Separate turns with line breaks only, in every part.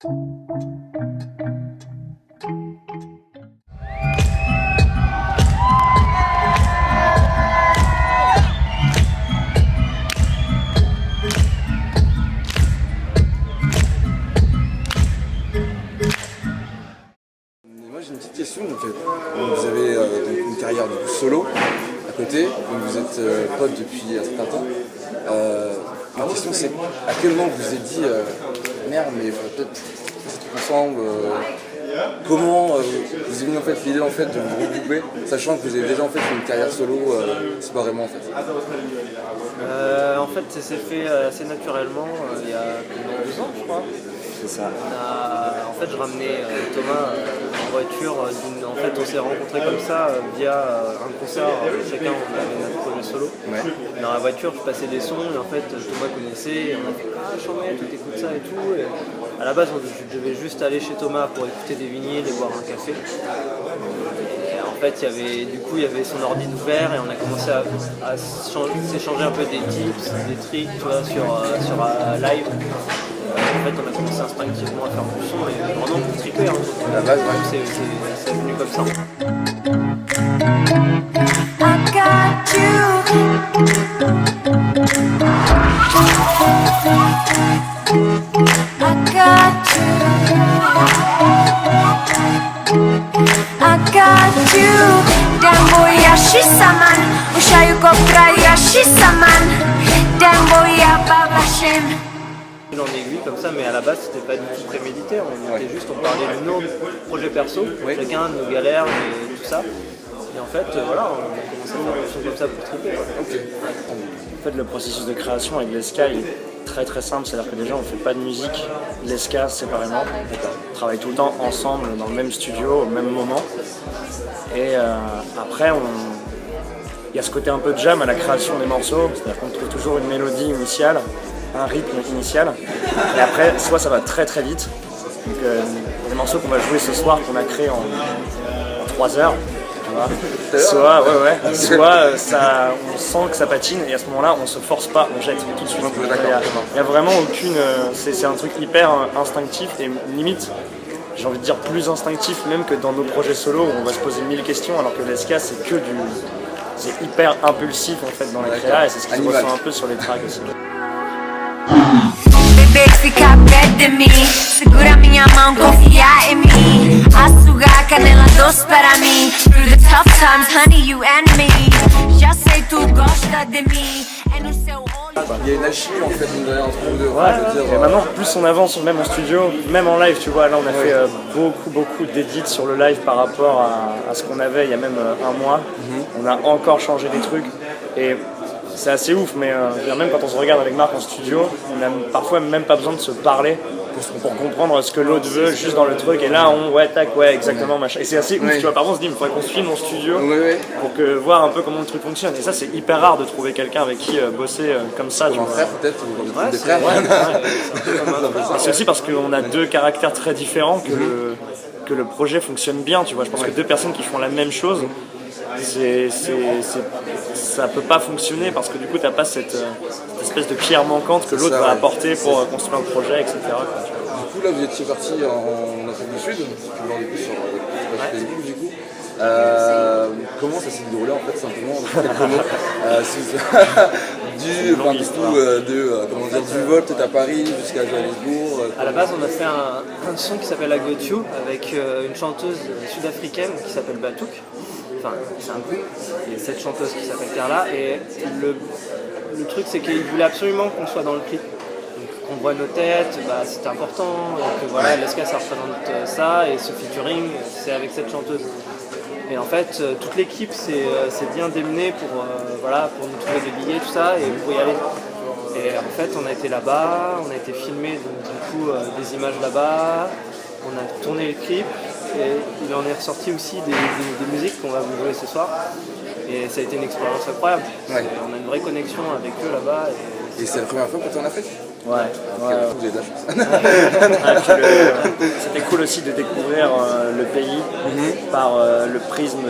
Moi j'ai une petite question, donc, vous avez donc une carrière du coup, solo à côté, donc vous êtes potes depuis un certain temps. Ma question c'est à quel moment vous vous êtes dit merde mais peut-être c'est tout ensemble, comment vous avez mis en fait l'idée en fait de vous regrouper, sachant que vous avez déjà en fait une carrière solo séparément en fait.
En fait, ça s'est fait assez naturellement il y a 2 ans, je crois.
C'est ça.
En fait, je ramenais Thomas en voiture. En fait, on s'est rencontrés comme ça via un concert. Chacun, on avait notre projet solo.
Ouais.
Dans la voiture, je passais des sons et en fait, Thomas connaissait. Et on a fait chambé, tout écoute ça et tout. Et à la base, je devais juste aller chez Thomas pour écouter des vinyles et boire un café. Et en fait, il y avait son ordi ouvert et on a commencé à s'échanger un peu des tips, des tricks, tu vois, sur live. En fait, on a commencé instinctivement à faire du son et vraiment pour triper.
La base, ouais.
C'est venu comme ça.
I got you. I got you. Damn boy, yashisaman. Ushayu kopra yashisaman. Damn boy, babashem.
En aiguille comme ça, mais à la base c'était pas du tout prémédité, on était juste, on parlait de nos projets perso, chacun de nos galères et tout ça. Et en fait, voilà, on a commencé à faire des choses comme ça pour triper.
En fait, le processus de création avec l'ESCA il est très très simple, c'est-à-dire que déjà on fait pas de musique, l'ESCA séparément, on travaille tout le temps ensemble dans le même studio au même moment. Et après, il y a ce côté un peu jam à la création des morceaux, c'est-à-dire qu'on trouve toujours une mélodie initiale, un rythme initial, et après soit ça va très très vite, donc les morceaux qu'on va jouer ce soir qu'on a créés en 3 heures, tu vois, soit ça, on sent que ça patine et à ce moment-là on se force pas, on jette tout de suite. Il y a vraiment aucune, c'est un truc hyper instinctif et limite j'ai envie de dire plus instinctif même que dans nos projets solo où on va se poser 1000 questions, alors que l'ESCA c'est hyper impulsif en fait dans la créa et c'est ce qui se ressent un peu sur les tracks aussi.
Bebê, fica perto de mim. Segura minha mão, confia em mim. Açúcar, canela doce para mim. Through the tough times, honey, you and me. Já sei, tu gosta de mim. É no seu olho.
Il y a une alchimie en fait entre vous deux.
Et maintenant, plus on avance même en studio, même en live, tu vois, là on a fait beaucoup d'édits sur le live par rapport à ce qu'on avait il y a même un mois. On a encore changé des trucs et c'est assez ouf, mais même quand on se regarde avec Marc en studio, on a parfois même pas besoin de se parler pour comprendre ce que l'autre veut juste dans le truc. Et là, exactement, machin. Et c'est assez ouf, tu vois. Par contre, on se dit, il faudrait qu'on se filme en studio pour voir un peu comment le truc fonctionne. Et ça, c'est hyper rare de trouver quelqu'un avec qui bosser comme ça.
Un frère peut-être, ou des frères.
C'est aussi parce qu'on a 2 caractères très différents que le projet fonctionne bien, tu vois. Je pense que 2 personnes qui font la même chose, ça peut pas fonctionner parce que du coup t'as pas cette espèce de pierre manquante que l'autre va apporter pour construire un projet, etc.
Du coup là vous étiez parti en Afrique du Sud, tu peux voir du coup sur votre page Facebook du coup. Comment ça s'est déroulé en fait simplement du Volt à Paris jusqu'à Johannesburg.
À la base, on a fait un son qui s'appelle I Got You avec une chanteuse sud-africaine qui s'appelle Batouk. Enfin, c'est un groupe, il y a cette chanteuse qui s'appelle Carla et le truc c'est qu'il voulait absolument qu'on soit dans le clip. Donc qu'on voit nos têtes, c'était important, que voilà, l'ESCA ça représente ça et ce featuring c'est avec cette chanteuse. Et en fait, toute l'équipe s'est bien démenée pour nous trouver des billets, tout ça, et pour y aller. Et en fait, on a été là-bas, on a été filmé donc, du coup des images là-bas, on a tourné le clip. Et il en est ressorti aussi des musiques qu'on va vous jouer ce soir. Et ça a été une expérience incroyable. On a une vraie connexion avec eux là-bas.
Et c'est la première fois que tu es en Afrique ?
Ouais.
Vous avez de la chance.
C'était cool aussi de découvrir le pays par le prisme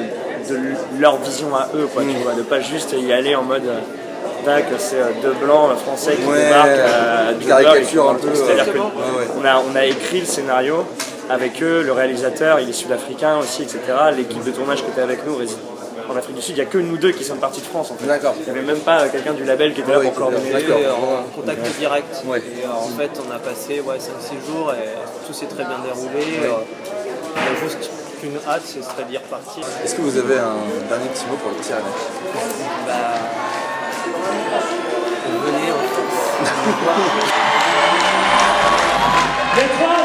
de leur vision à eux, quoi, tu vois, de pas juste y aller en mode spectacle, c'est deux blancs français qui
Ouais,
débarquent du
caricature un peu.
C'est-à-dire
Exactement.
qu'on a écrit le scénario avec eux, le réalisateur, il est sud-africain aussi, etc. L'équipe de tournage qui était avec nous réside en Afrique du Sud. Il n'y a que nous deux qui sommes partis de France en fait.
D'accord.
Il n'y avait même pas quelqu'un du label qui était là
Ouais,
pour
qui était là.
coordonner.
D'accord.
Et en contact direct.
Ouais.
Et en fait, on a passé 5-6 jours et tout s'est très bien déroulé. On a juste qu'une hâte, ce serait d'y repartir.
Est-ce que vous avez un dernier petit mot pour le tir à l'âge?
Bah, venez en fait.
Les trois